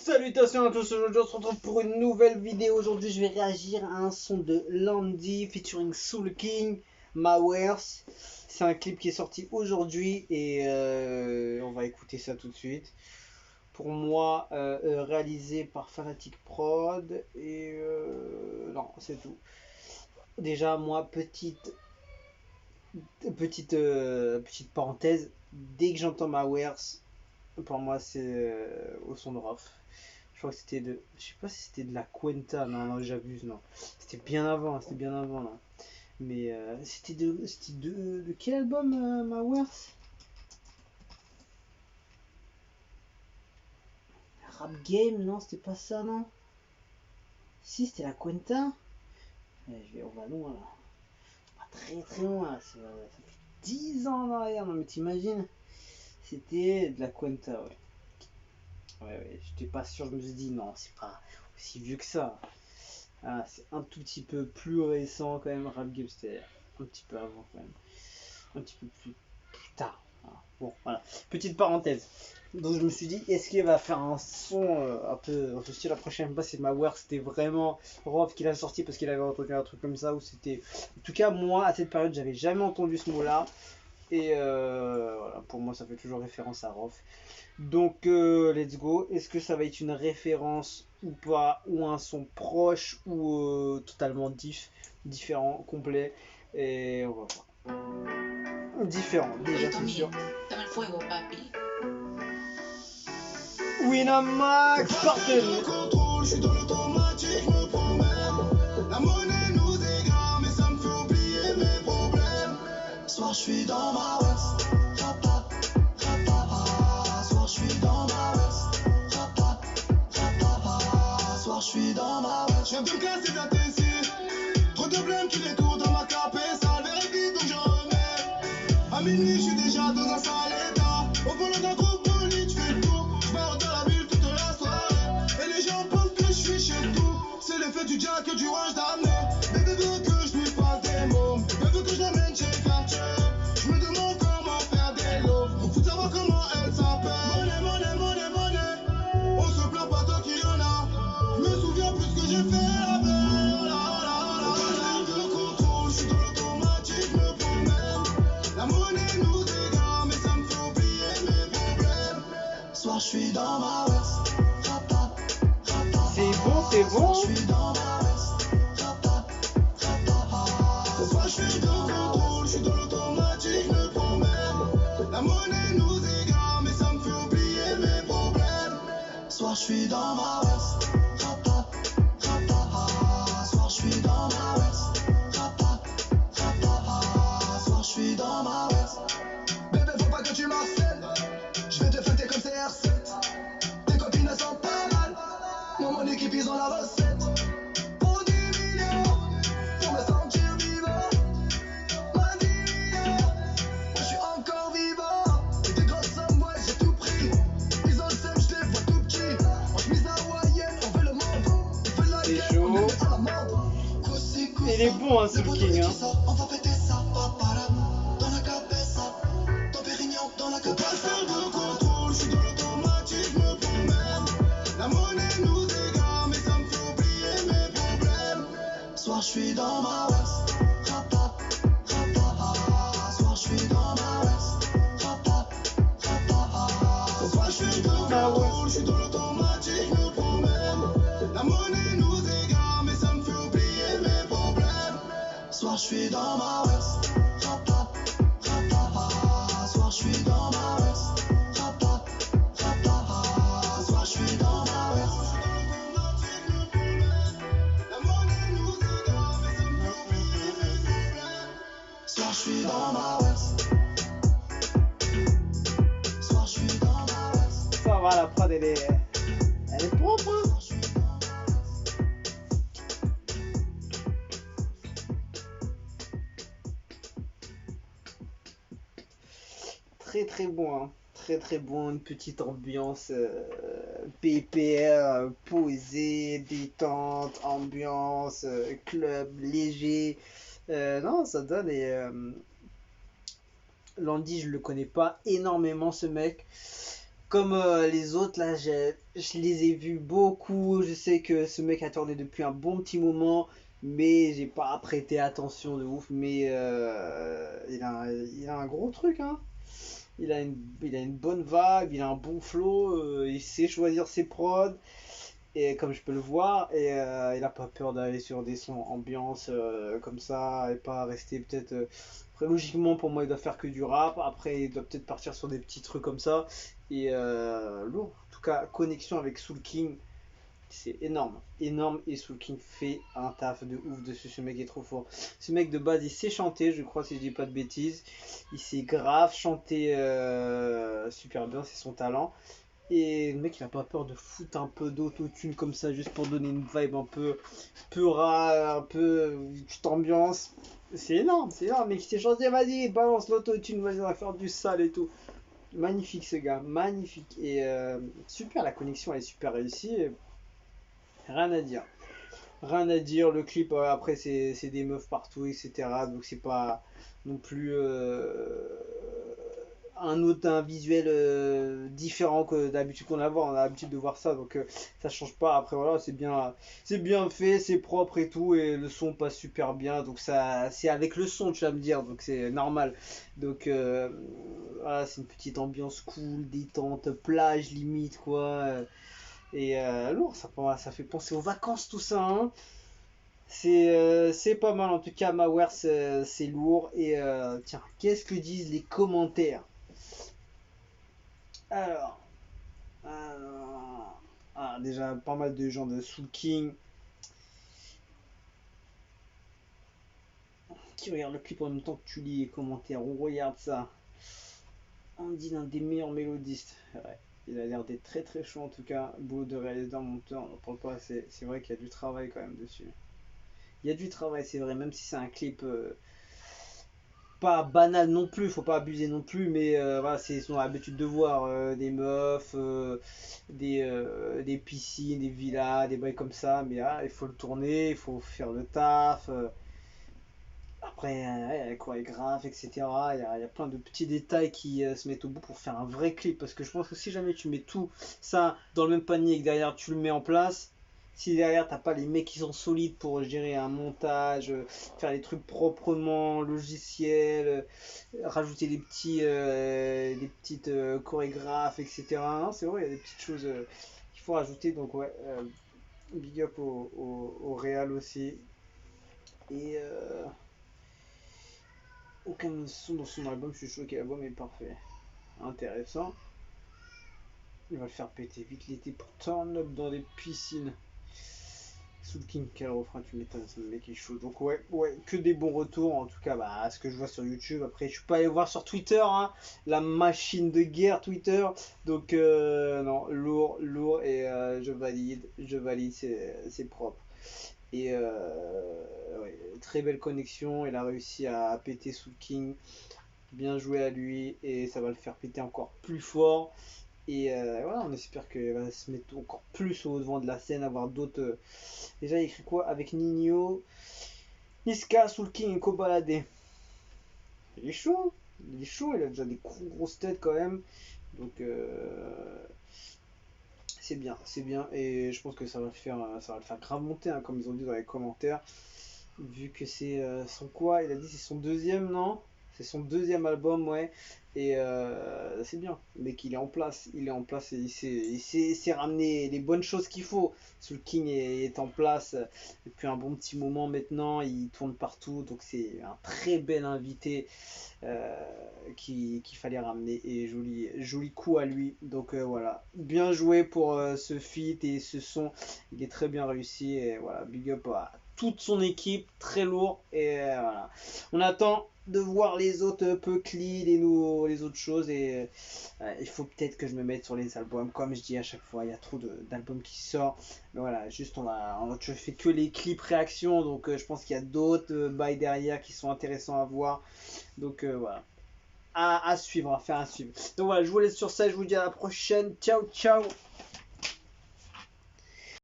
Salutations à tous, aujourd'hui on se retrouve pour une nouvelle vidéo. Aujourd'hui je vais réagir à un son de Landy featuring Soul King, Mawares. C'est un clip qui est sorti aujourd'hui et on va écouter ça tout de suite. Pour moi, réalisé par Fanatic Prod et non, c'est tout. Déjà moi, petite parenthèse, dès que j'entends Mawares, pour moi c'est au son de Rof. Je crois que c'était de. Je sais pas si c'était de la Cuenta. Non, non, j'abuse, non. C'était bien avant, là. Mais c'était de quel album, Mawares? Rap Game, non, c'était pas ça, non. Si, c'était la Cuenta. On va loin, là. Pas très très loin, là. Ça fait 10 ans en arrière, non, mais t'imagines? C'était de la Cuenta, ouais. Ouais, j'étais pas sûr, je me suis dit, non, c'est pas aussi vieux que ça. Ah, c'est un tout petit peu plus récent quand même, Rap Game, c'était un petit peu avant quand même. Un petit peu plus tard. Bon, voilà. Petite parenthèse. Donc je me suis dit, est-ce qu'il va faire un son un peu style la prochaine fois? C'est Mawares, c'était vraiment Rof qui l'a sorti parce qu'il avait entendu un truc comme ça, ou c'était. En tout cas, moi, à cette période, j'avais jamais entendu ce mot-là. Et voilà, pour moi, ça fait toujours référence à Rof. Donc, let's go. Est-ce que ça va être une référence ou pas, ou un son proche, ou totalement différent, complet? Et on va voir. Différent, déjà, c'est sûr. Winamax, partenaire. Je suis dans l'automatique, je me promène. La monnaie nous égare, mais ça me fait oublier mes problèmes. Soir, je suis dans ma veste. Soir, je suis dans ma veste. Soir, je suis dans ma veste. Je viens de me casser la tessie. Trop de blême qui détourne dans ma capée. Ça le vérifie, donc j'en remets. À minuit, je suis déjà dans un sale état. Au volant d'un groupe bolide, je fais le tour. Je pars dans la ville toute la soirée. Et les gens pensent que je suis chez tout. C'est l'effet du jack et du rush d'amener. Bébé veut que je lui fasse des mômes. Bébé veut que je l'amène chez Cartier. Je me demande comment faire des lots. On fout de savoir comment elle s'appelle. Monnaie. On se plaint pas tant qu'il y en a. Je me souviens plus ce que j'ai fait la veille. Je le contrôle, je suis dans l'automatique, je me promène. La monnaie nous égare, mais ça me fait oublier mes problèmes. Soir, je suis dans ma veste. C'est bon. Je suis dans ma veste. Ce soir, je suis dans le contrôle, je suis dans l'automatique, je me promène. La monnaie nous égare, mais ça me fait oublier mes problèmes. Soir, je suis dans ma veste. Soir, je suis dans ma veste. Soir, je suis dans ma veste. Bébé, faut pas que tu m'harcèles. Je vais te fêter comme CR7. Tes copines elles sont pas mal. Mon équipe ils ont la recette. Pour 10 millions, pour me sentir vivant. Ma vie, je suis encore vivant. Des grosses sommes, ouais, j'ai tout pris. Ils ont le seum, je les vois tout petits. En chemise hawaïenne, on veut le monde. On veut la C'est guerre, chaud. on est à la mode. Il est bon, hein, Soul King. Hein. On va fêter ça, papara. Dans la cabeza, dans Pérignon, dans la cabeza. De contrôle, je suis dans l'automatique, je me promène. La monnaie nous égare, mais ça me fait oublier mes problèmes. Soir, je suis dans ma veste. Soir, je suis dans ma veste. Soir, je suis dans contrôle, je suis dans l'automatique, je me promène. La monnaie nous égare, mais ça me fait oublier mes problèmes. Soir, je suis dans ma veste. Soir, je suis dans ma veste. Soir, je suis dans ma veste. La monnaie nous égare, mais ça me fait oublier mes problèmes. Soir, je suis dans ma veste. Soir, je suis dans ma veste. Ça va, la prod, elle est propre. Hein. Soir, je suis dans ma veste. Très bon, hein. Très bon, une petite ambiance PPR, posée, détente, ambiance, club léger. Non, ça donne. Et Landy, je le connais pas énormément, ce mec. comme les autres, là, je les ai vus beaucoup. Je sais que ce mec a tourné depuis un bon petit moment, mais j'ai pas prêté attention de ouf. Mais il a un gros truc, hein. Il a une bonne vibe, il a un bon flow, il sait choisir ses prods. Et comme je peux le voir, et il a pas peur d'aller sur des sons ambiance comme ça, et pas rester peut-être. Après, logiquement, pour moi, il doit faire que du rap. Après, il doit peut-être partir sur des petits trucs comme ça. Et lourd. En tout cas, connexion avec Soul King, c'est énorme. Énorme. Et Soul King fait un taf de ouf dessus. Ce mec est trop fort. Ce mec de base, il sait chanter, je crois, si je dis pas de bêtises. Il sait grave chanter super bien, c'est son talent. Et le mec il a pas peur de foutre un peu d'autotune comme ça juste pour donner une vibe un peu rare, un peu petite ambiance. C'est énorme, mec il s'est chanté, vas-y, balance l'autotune, vas-y, on va faire du sale et tout. Magnifique ce gars, magnifique. Et super, la connexion elle est super réussie. Rien à dire. Rien à dire, le clip après c'est des meufs partout, etc. Donc c'est pas non plus un visuel différent que d'habitude qu'on a voir, on a l'habitude de voir ça, donc ça change pas. Après voilà, c'est bien fait, c'est propre et tout, et le son passe super bien, donc ça c'est avec le son tu vas me dire, donc c'est normal. Donc voilà, c'est une petite ambiance cool, détente, plage limite quoi. Et lourd, ça fait penser aux vacances tout ça, hein. C'est pas mal en tout cas, Maware c'est lourd. Et tiens, qu'est-ce que disent les commentaires? Alors, déjà pas mal de gens de Soul King qui regardent le clip en même temps que tu lis les commentaires. On regarde ça. On dit l'un des meilleurs mélodistes. Ouais, il a l'air d'être très très chaud en tout cas. Beau de réalisateur, monteur, on n'en parle pas. C'est vrai qu'il y a du travail quand même dessus. Il y a du travail, c'est vrai, même si c'est un clip pas banal non plus, faut pas abuser non plus, mais voilà, ils ont l'habitude de voir des meufs, des piscines, des villas, des bails comme ça, mais il faut le tourner, il faut faire le taf. Après, ouais, la chorégraphe, etc. Il y a plein de petits détails qui se mettent au bout pour faire un vrai clip, parce que je pense que si jamais tu mets tout ça dans le même panier et que derrière tu le mets en place, si derrière t'as pas les mecs qui sont solides pour gérer un montage, faire les trucs proprement logiciel, rajouter des petites chorégraphes, etc. Non, c'est vrai, il y a des petites choses qu'il faut rajouter. Donc ouais, big up au Real aussi. Et aucun son dans son album, je suis choqué, l'album est parfait. Intéressant. Il va le faire péter vite l'été pour turn up dans des piscines. Soul King, quel refrain, tu m'étonnes, ce mec est chaud. Donc ouais, que des bons retours, en tout cas, à ce que je vois sur YouTube. Après, je suis pas allé voir sur Twitter, hein, la machine de guerre Twitter. Donc non, lourd, et je valide, c'est propre. Et ouais, très belle connexion, il a réussi à péter Soul King. Bien joué à lui, et ça va le faire péter encore plus fort. Et voilà, on espère qu'il va se mettre encore plus au devant de la scène, avoir d'autres. Déjà, il écrit quoi avec Nino, Niska, Soul King et Kobalade. Il est chaud, il a déjà des grosses têtes quand même. Donc c'est bien, et je pense que ça va le faire grave monter, hein, comme ils ont dit dans les commentaires. Vu que c'est son quoi, il a dit c'est son deuxième, non? C'est son deuxième album, ouais. Et c'est bien. Le mec, il est en place. Il est en place et il sait ramener les bonnes choses qu'il faut. Soul King est en place depuis un bon petit moment maintenant. Il tourne partout. Donc c'est un très bel invité euh, qu'il fallait ramener. Et joli coup à lui. Donc voilà. Bien joué pour ce feat et ce son. Il est très bien réussi. Et voilà, big up à toute son équipe. Très lourd. Et voilà. On attend de voir les autres Puckly, les autres choses, et il faut peut-être que je me mette sur les albums, comme je dis à chaque fois, il y a trop d'albums qui sortent, mais voilà, juste je fais que les clips réactions, donc je pense qu'il y a d'autres bails derrière qui sont intéressants à voir, donc voilà, à suivre, à faire à suivre. Donc voilà, je vous laisse sur ça, je vous dis à la prochaine, ciao ciao.